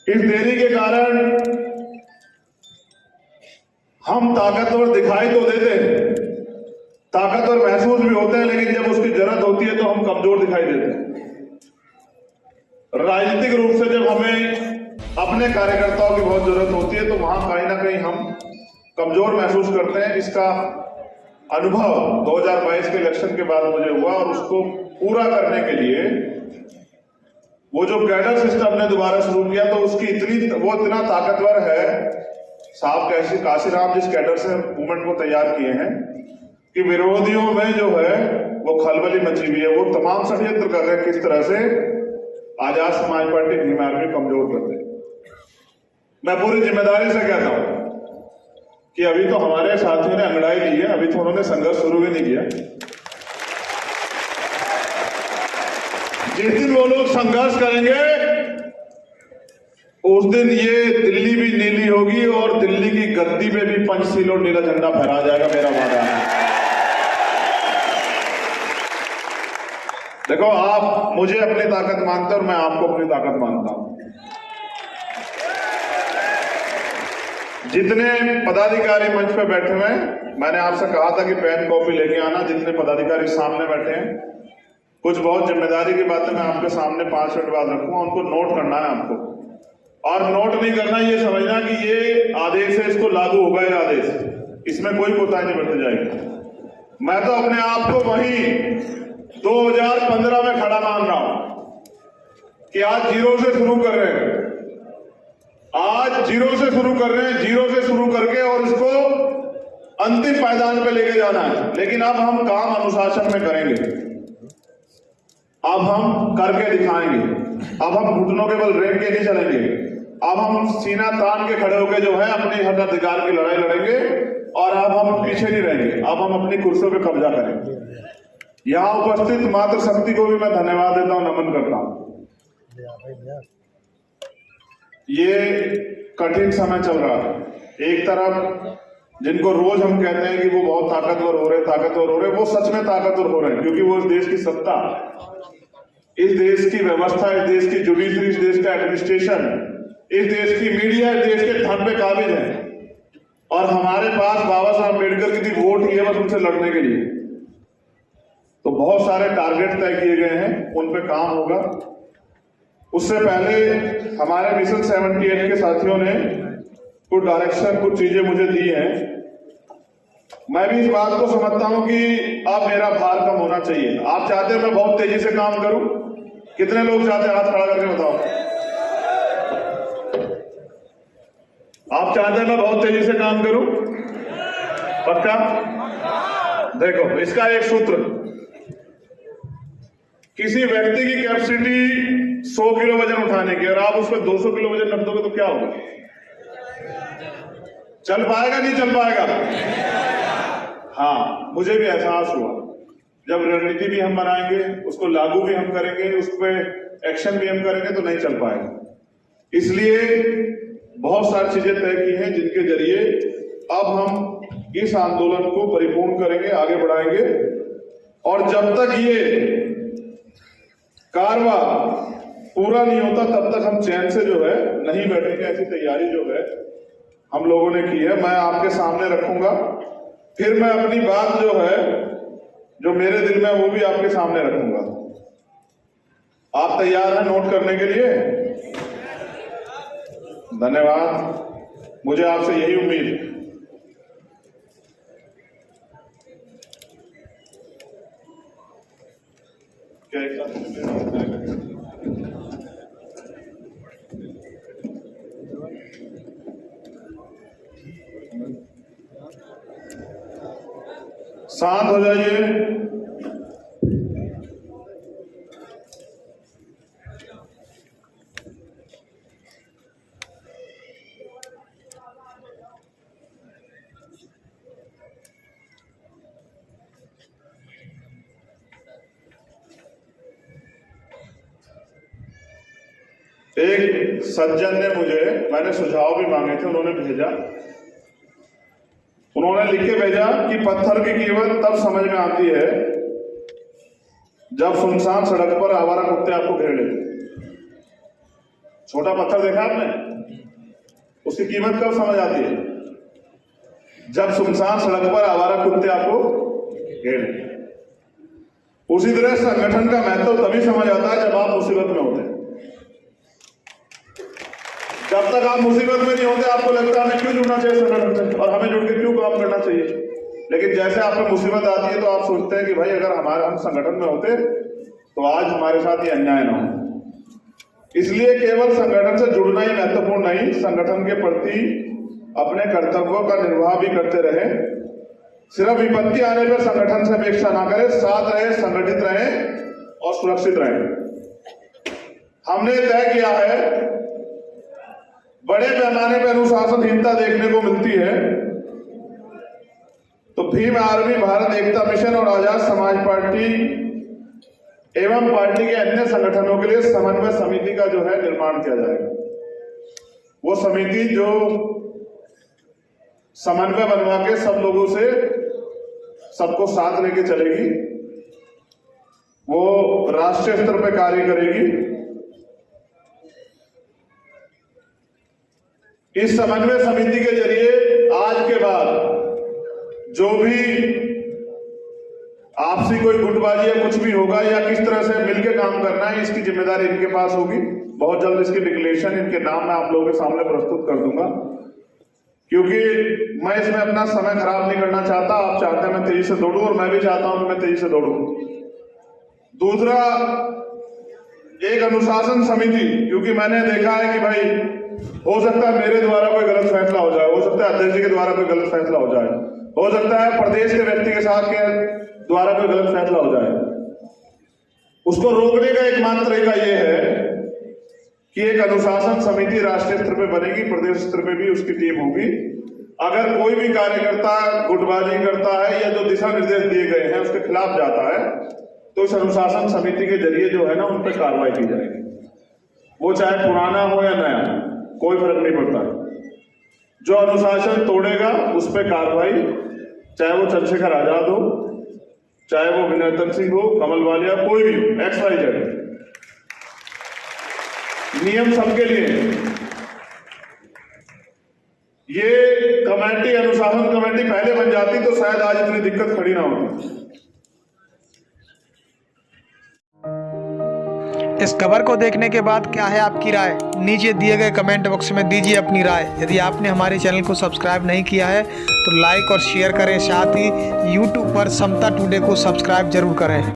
इस देरी के कारण हम ताकतवर दिखाई तो देते हैं, ताकतवर महसूस भी होते हैं, लेकिन जब उसकी जरूरत होती है तो हम कमजोर दिखाई देते हैं। राजनीतिक रूप से जब हमें अपने कार्यकर्ताओं की बहुत जरूरत होती है तो वहां कहीं ना कहीं हम कमजोर महसूस करते हैं। इसका अनुभव 2022 के इलेक्शन के बाद मुझे हुआ और उसको पूरा करने के लिए वो जो कैडर सिस्टम ने दोबारा शुरू किया तो उसकी वो इतना ताकतवर है। साहब काशीराम जिस कैडर से मूवमेंट को तैयार किए हैं कि विरोधियों में जो है वो खलबली मची हुई है। वो तमाम षड्यंत्र कर रहे हैं किस तरह से आजाद समाज पार्टी भीम आर्मी कमजोर कर दे। मैं पूरी जिम्मेदारी से कहता हूं कि अभी तो हमारे साथियों ने अंगड़ाई ली है, अभी तो उन्होंने संघर्ष शुरू भी नहीं किया। जिस दिन वो लोग संघर्ष करेंगे उस दिन ये दिल्ली भी नीली होगी और दिल्ली की गद्दी पे भी पंचशील और नीला झंडा फहरा जाएगा, मेरा वादा है। देखो, आप मुझे अपनी ताकत मानते हैं और मैं आपको अपनी ताकत मानता हूं। जितने पदाधिकारी मंच पे बैठे हुए हैं, मैंने आपसे कहा था कि पेन कॉपी लेके आना। जितने पदाधिकारी सामने बैठे हैं, कुछ बहुत जिम्मेदारी की बातें मैं आपके सामने 5 मिनट बाद रखूंगा, उनको नोट करना है आपको। और नोट नहीं करना, ये समझना कि ये आदेश है, इसको लागू होगा ये आदेश, इसमें कोई कोताही नहीं बरती जाएगी। मैं तो अपने आप को वहीं 2015 में खड़ा मान रहा हूं कि आज जीरो से शुरू कर रहे हैं, आज जीरो से शुरू कर रहे हैं, जीरो से शुरू करके और इसको अंतिम पायदान पे लेके जाना है। लेकिन अब हम काम अनुशासन में करेंगे, अब हम करके दिखाएंगे, अब हम घुटनों के बल रेंग के नहीं चलेंगे, अब हम सीना तान के खड़े होकर जो है अपने हक अधिकार की लड़ाई लड़ेंगे और अब हम पीछे नहीं रहेंगे, अब हम अपनी कुर्सियों पे कब्जा करेंगे। यहां उपस्थित मातृशक्ति को भी मैं धन्यवाद देता हूं, नमन करता हूं। ये कठिन समय चल रहा है। एक तरफ जिनको रोज हम कहते हैं कि वो बहुत ताकतवर हो रहे, वो सच में ताकतवर हो रहे हैं, क्योंकि वो इस देश की सत्ता, इस देश की व्यवस्था, इस देश की जुडिशरी, इस देश का एडमिनिस्ट्रेशन, इस देश की मीडिया, इस देश के धन पे काबिज है। और हमारे पास बाबा साहब अम्बेडकर की वोट ही है बस उनसे लड़ने के लिए। तो बहुत सारे टारगेट तय किए गए हैं, उन पे काम होगा। उससे पहले हमारे मिशन 78 के साथियों ने कुछ डायरेक्शन, कुछ चीजें मुझे दी हैं। मैं भी इस बात को समझता हूं कि अब मेरा भार कम होना चाहिए। आप चाहते हैं मैं बहुत तेजी से काम करूं? कितने लोग चाहते हैं? हाथ खड़ा करके बताओ। आप चाहते हैं मैं बहुत तेजी से काम करूं? पक्का? देखो, इसका एक सूत्र, किसी व्यक्ति की कैपेसिटी 100 किलो वजन उठाने की, और आप उसमें 200 किलो वजन रख दोगे तो क्या होगा? चल पाएगा नहीं चल पाएगा? हाँ, मुझे भी एहसास हुआ जब रणनीति भी हम बनाएंगे, उसको लागू भी हम करेंगे, उस पर एक्शन भी हम करेंगे तो नहीं चल पाएगा। इसलिए बहुत सारी चीजें तय की हैं जिनके जरिए अब हम इस आंदोलन को परिपूर्ण करेंगे, आगे बढ़ाएंगे। और जब तक ये कारवा पूरा नहीं होता तब तक हम चैन से जो है नहीं बैठेंगे। ऐसी तैयारी जो है हम लोगों ने की है, मैं आपके सामने रखूंगा। फिर मैं अपनी बात जो है, जो मेरे दिल में, वो भी आपके सामने रखूंगा। आप तैयार हैं नोट करने के लिए? धन्यवाद, मुझे आपसे यही उम्मीद। क्या एक शांत हो जाइए। एक सज्जन ने मैंने सुझाव भी मांगे थे, उन्होंने भेजा, उन्होंने लिख के भेजा कि पत्थर की कीमत तब समझ में आती है जब सुनसान सड़क पर आवारा कुत्ते आपको घेर लेते। छोटा पत्थर देखा आपने, उसकी कीमत कब समझ आती है? जब सुनसान सड़क पर आवारा कुत्ते आपको घेरे। उसी तरह संगठन का महत्व तभी समझ आता है जब आप मुसीबत में होते हैं। जब तक आप मुसीबत में नहीं होते आपको लगता है हमें क्यों जुड़ना चाहिए संगठन से और हमें जुड़ के क्यों काम करना चाहिए। लेकिन जैसे आप पे मुसीबत आती है तो आप सोचते हैं कि भाई अगर हम संगठन में होते तो आज हमारे साथ ये अन्याय ना हो। इसलिए केवल संगठन से जुड़ना ही महत्वपूर्ण नहीं, संगठन के प्रति अपने कर्तव्यों का निर्वाह भी करते रहे। सिर्फ विपत्ति आने पर संगठन से अपेक्षा ना करें, साथ रहे, संगठित रहे और सुरक्षित रहे। हमने तय किया है, बड़े पैमाने पर अनुशासनहीनता देखने को मिलती है तो भीम आर्मी, भारत एकता मिशन और आजाद समाज पार्टी एवं पार्टी के अन्य संगठनों के लिए समन्वय समिति का जो है निर्माण किया जाएगा। वो समिति जो समन्वय बनवा के सब लोगों से सबको साथ लेके चलेगी, वो राष्ट्रीय स्तर पर कार्य करेगी। इस समन्वय समिति के जरिए आज के बाद जो भी आपसी कोई गुटबाजी या कुछ भी होगा या किस तरह से मिलकर काम करना है, इसकी जिम्मेदारी इनके पास होगी। बहुत जल्द इसकी डिक्लेरेशन इनके नाम मैं आप लोगों के सामने प्रस्तुत कर दूंगा, क्योंकि मैं इसमें अपना समय खराब नहीं करना चाहता। आप चाहते हैं मैं तेजी से दौड़ूं और मैं भी चाहता हूं कि मैं तेजी से दौड़ूं। दूसरा, एक अनुशासन समिति, क्योंकि मैंने देखा है कि भाई हो सकता है मेरे द्वारा कोई गलत फैसला हो जाए, हो सकता है अध्यक्ष जी के द्वारा कोई गलत फैसला हो जाए, हो सकता है प्रदेश के व्यक्ति के साथ के द्वारा कोई गलत फैसला हो जाए। उसको रोकने का एकमात्र तरीका यह है कि एक अनुशासन समिति राष्ट्रीय स्तर पे बनेगी, प्रदेश स्तर पे भी उसकी टीम होगी। अगर कोई भी कार्यकर्ता गुटबाजी करता है या जो दिशा निर्देश दिए गए हैं उसके खिलाफ जाता है तो इस अनुशासन समिति के जरिए जो है ना उन पर कार्रवाई की जाएगी। वो चाहे पुराना हो या नया, कोई फर्क नहीं पड़ता। जो अनुशासन तोड़ेगा उस पर कार्रवाई, चाहे वो चंद्रशेखर आजाद हो, चाहे वो विनयतन सिंह हो, कमल वालिया, कोई भी हो, XYZ, नियम सबके लिए। ये कमेटी, अनुशासन कमेटी पहले बन जाती तो शायद आज इतनी दिक्कत खड़ी ना होती। इस खबर को देखने के बाद क्या है आपकी राय? नीचे दिए गए कमेंट बॉक्स में दीजिए अपनी राय। यदि आपने हमारे चैनल को सब्सक्राइब नहीं किया है तो लाइक और शेयर करें, साथ ही YouTube पर समता टुडे को सब्सक्राइब जरूर करें।